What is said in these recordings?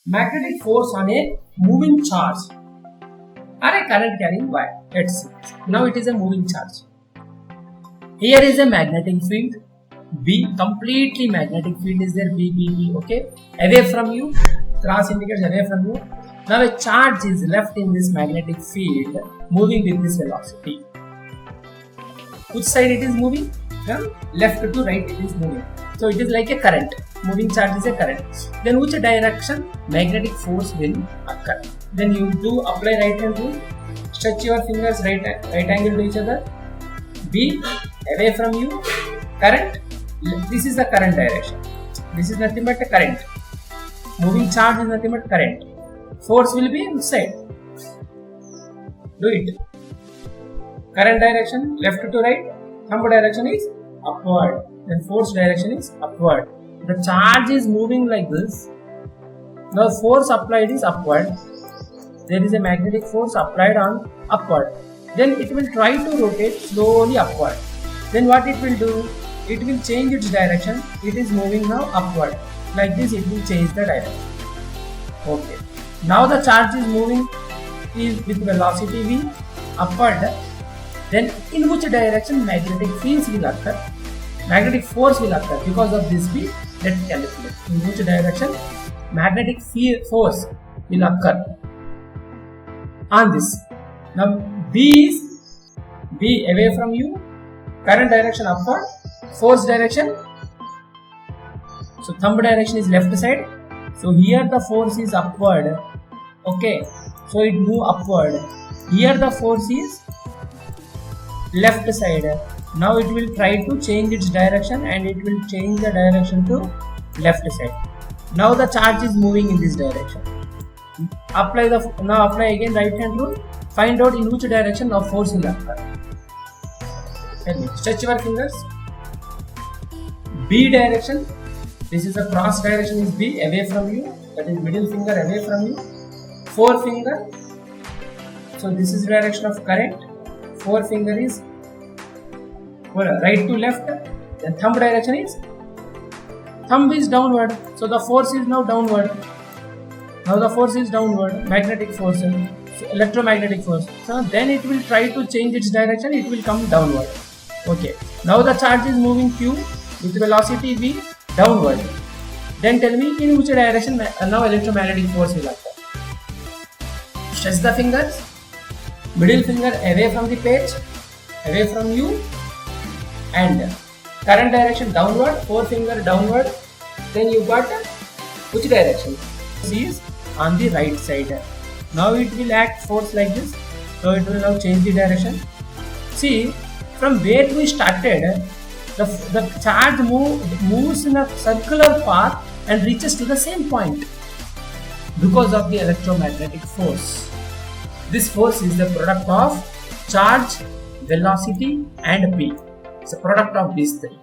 magnetic force on a moving charge or a current carrying wire. Let's see. Now it is a moving charge. Here is a magnetic field. B, completely magnetic field is there. B, okay. Away from you, cross indicates away from you. Now a charge is left in this magnetic field, moving with this velocity. Which side it is moving? From left to right it is moving. So it is like a current. Moving charge is a current. Then which direction magnetic force will occur? Then you do apply right hand rule. Stretch your fingers right angle to each other. B, away from you. Current. This is the current direction. This is nothing but a current. Moving charge is nothing but current. Force will be inside. Do it. Current direction left to right. Thumb direction is upward. Then force direction is upward. The charge is moving like this. Now force applied is upward. There is a magnetic force applied on upward. Then it will try to rotate slowly upward. Then what it will do? It will change its direction. It is moving now upward. Like this it will change the direction. Okay. Now the charge is moving with velocity v upward. Then in which direction magnetic fields will occur? Magnetic force will occur because of this B. Let's calculate. In which direction magnetic force will occur on this. Now B is B away from you. Current direction upward. Force direction. So thumb direction is left side. So here the force is upward. Okay. So it move upward. Here the force is left side. Now it will try to change its direction and it will change the direction to left side. Now the charge is moving in this direction. Now apply again right hand rule. Find out in which direction now force will occur. Stretch your fingers. B direction. This is the cross direction is B away from you. That is middle finger away from you. Forefinger. So this is direction of current. Forefinger is right to left. Then thumb direction is thumb is downward. So the force is now downward. Now the force is downward. Magnetic force, so electromagnetic force. So then it will try to change its direction. It will come downward. Okay. Now the charge is moving Q with velocity v downward. Then tell me in which direction now electromagnetic force will occur. Stretch the fingers. Middle finger away from the page, away from you, and current direction downward, forefinger downward. Then you got which direction? C is on the right side. Now it will act force like this. So it will now change the direction. See, from where we started, the charge moves in a circular path and reaches to the same point because of the electromagnetic force. This force is the product of charge, velocity and P. It's a product of these three.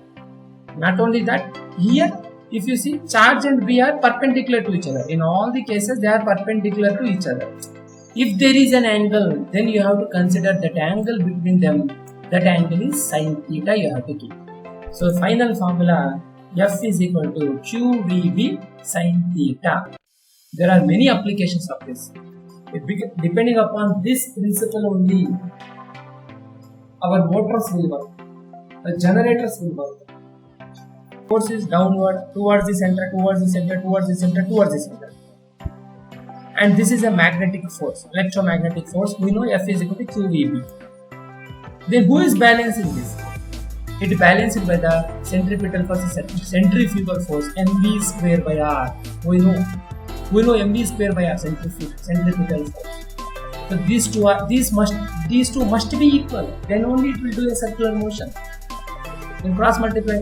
Not only that, here if you see charge and B are perpendicular to each other. In all the cases they are perpendicular to each other. If there is an angle, then you have to consider that angle between them. That angle is sin theta you have to keep. So final formula F is equal to QVB sin theta. There are many applications of this. Depending upon this principle only, our motors will work, the generators will work. Force is downward, towards the center, towards the center, towards the center, towards the center. And this is a magnetic force, electromagnetic force. We know F is equal to QVB. Then who is balancing this? It balanced by the centripetal force, centrifugal force, mv square by r. We know mv square by r, centripetal force. So these two must be equal. Then only it will do a circular motion. Then cross multiply.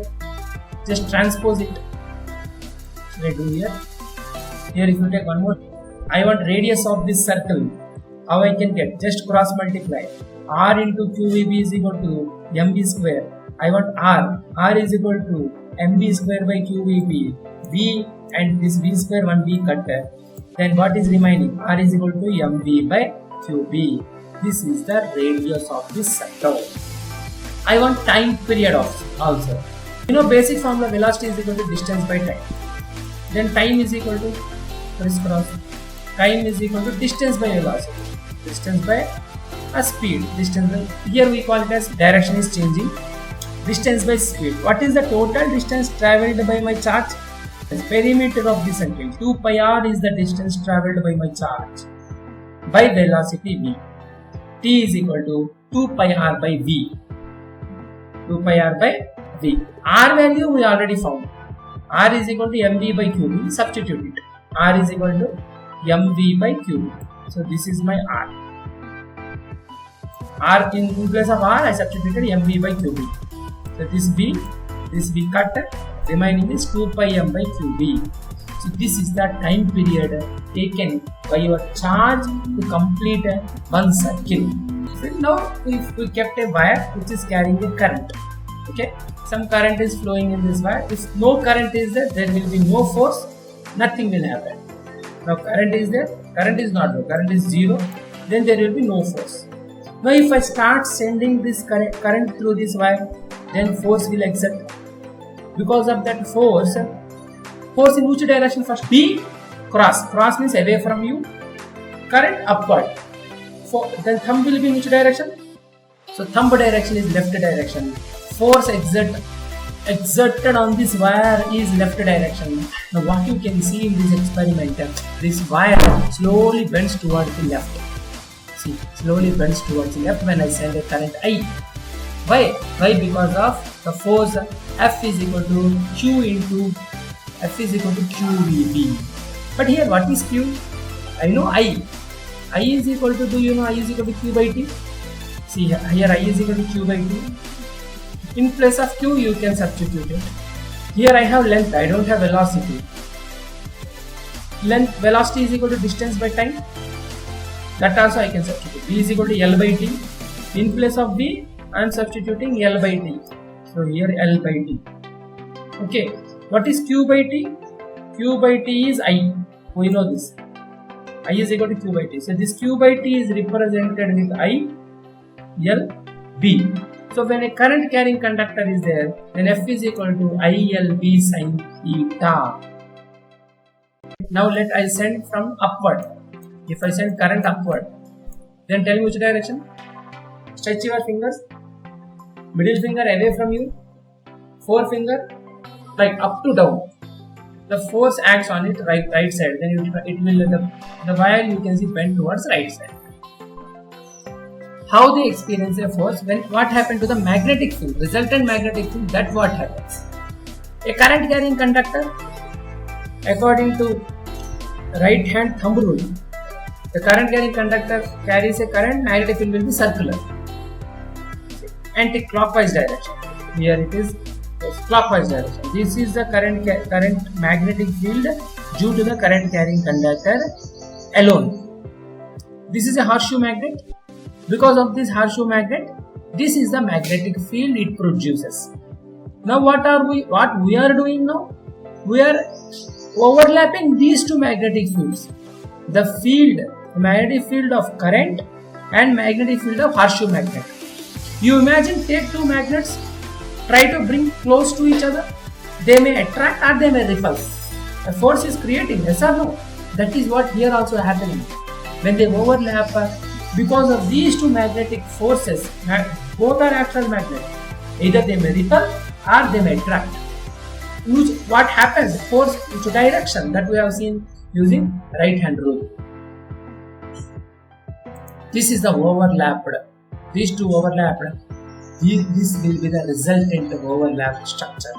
Just transpose it. Should I do here? Here if you take one more. I want radius of this circle. How I can get? Just cross multiply. R into QVB is equal to mv square. I want R. R is equal to mv square by QVB. V and this V square one V cut. Then what is remaining? R is equal to mv by QB. This is the radius of this circle. I want time period also. You know basic formula velocity is equal to distance by time. Then time is equal to crisscross. Time is equal to distance by velocity. Distance by a speed. Distance by, here we call it as direction is changing. Distance by speed. What is the total distance travelled by my charge? The perimeter of the circle. 2 pi r is the distance travelled by my charge by velocity v. T is equal to 2 pi r by v. 2 pi r by v. R value we already found. R is equal to mv by qv. Substitute it. R is equal to mv by qv. So this is my R. R in place of R I substituted mv by qv. So this v cut, remaining is 2 pi m by qv. So this is the time period taken by your charge to complete one circle. So now if we kept a wire which is carrying a current, okay, some current is flowing in this wire. If no current is there, there will be no force, nothing will happen. Now current is there, current is not there, current is 0, then there will be no force. Now if I start sending this current through this wire, then force will exert. Because of that force in which direction first? B, cross means away from you, current upward. Then thumb will be in which direction? So thumb direction is left direction. Force exerted on this wire is left direction. Now what you can see in this experiment, this wire slowly bends towards the left. See, slowly bends towards the left when I send a current I. Why? Because of the force F is equal to Q into QVB. But here what is Q? I know I. I is equal to, do you know I is equal to Q by T? See here I is equal to Q by T. In place of Q you can substitute it. Here I have length, I don't have velocity. Velocity is equal to distance by time. That also I can substitute. V is equal to L by T. In place of V I am substituting L by T. So here L by T. Okay. What is Q by T? Q by T is I. We know this. I is equal to Q by T. So this Q by T is represented with I, L, B. So when a current carrying conductor is there, then F is equal to ILB sin theta. Now let I send from upward. If I send current upward, then tell me which direction. Stretch your fingers. Middle finger away from you. Forefinger like up to down. The force acts on it right side. Then it will the wire you can see bend towards right side. How they experience a force? What happened to the magnetic field? Resultant magnetic field. That what happens? A current carrying conductor, according to right hand thumb rule, the current carrying conductor carries a current. Magnetic field will be circular, anti-clockwise direction. Here it is clockwise direction. This is the current magnetic field due to the current carrying conductor alone. This is a horseshoe magnet. Because of this horseshoe magnet, this is the magnetic field it produces. Now what we are doing now? We are overlapping these two magnetic fields. The magnetic field of current and magnetic field of horseshoe magnet. You imagine, take two magnets, try to bring close to each other. They may attract or they may repel. A force is creating, yes or no? That is what here also happening. When they overlap, because of these two magnetic forces, both are actual magnet. Either they may repel or they may attract. What happens? Force into direction that we have seen using right hand rule. This is the overlapped. These two overlapped. This will be the resultant of overlap structure.